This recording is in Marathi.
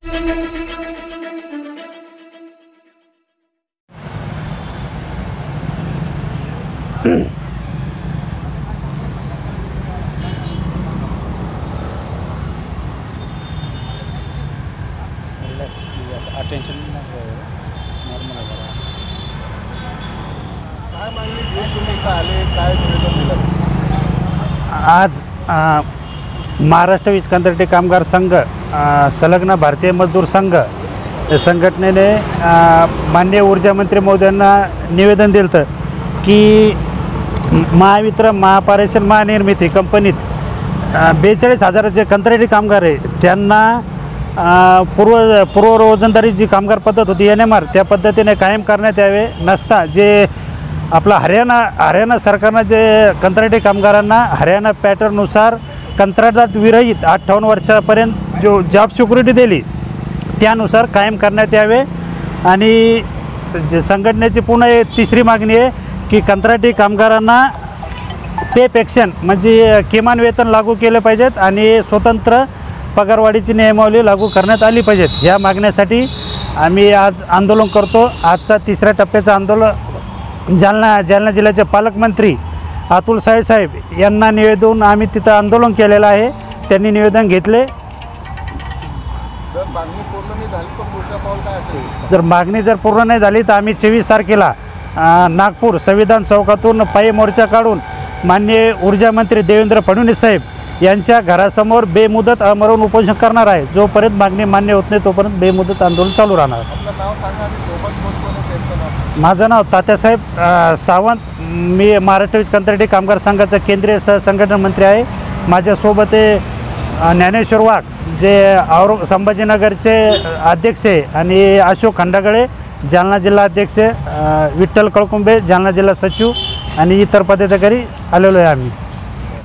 अटेन्शन नॉर्मल आज महाराष्ट्र वीज कंत्राटी कामगार संघ संलग्न भारतीय मजदूर संघ या संघटनेने माननीय ऊर्जा मंत्री महोदयांना निवेदन दिलं होतं की महावितरण महापारेषण महानिर्मिती कंपनीत 42,000 जे कंत्राटी कामगार आहे त्यांना पूर्व रोजंदारी जी कामगार पद्धत होती NMR त्या पद्धतीने कायम करण्यात यावे नसता जे आपला हरियाणा सरकारनं जे कंत्राटी कामगारांना हरियाणा पॅटर्ननुसार कंत्राटात विरहित 58 वर्षापर्यंत जो जॉब सिक्युरिटी दिली त्यानुसार कायम करण्यात यावे। आणि जे संघटनेची पुन्हा तिसरी मागणी आहे की कंत्राटी कामगारांना पे पेन्शन म्हणजे किमान वेतन लागू केले पाहिजेत आणि स्वतंत्र पगारवाढीची नियमावली लागू करण्यात आली पाहिजेत। या मागण्यासाठी आम्ही आज आंदोलन करतो। आजचा तिसऱ्या टप्प्याचं आंदोलन जालना जिल्ह्याचे पालकमंत्री अतुल साहेब यांना निवेदन आम्ही तिथं आंदोलन केलेलं आहे। त्यांनी निवेदन घेतले। जर मागणी पूर्ण नाही झाली तर आम्ही 24 तारखेला नागपूर संविधान चौकातून पायी मोर्चा काढून माननीय ऊर्जा मंत्री देवेंद्र फडणवीस साहेब यांच्या घरासमोर बेमुदत आमरण उपोषण करणार आहे। जोपर्यंत मागणी मान्य होत नाही तोपर्यंत बेमुदत आंदोलन चालू राहणार। माझं नाव तात्यासाहेब सावंत, मी महाराष्ट्र वीज कंत्राटी कामगार संघाचा केंद्रीय सहसंघटन मंत्री आहे। माझ्यासोबत ज्ञानेश्वर वाघ जे संभाजीनगरचे अध्यक्ष आहे आणि अशोक खंडागळे जालना जिल्हा अध्यक्ष, विठ्ठल कळकुंबे जालना जिल्हा सचिव आणि इतर पदाधिकारी आलेलो आहे आम्ही।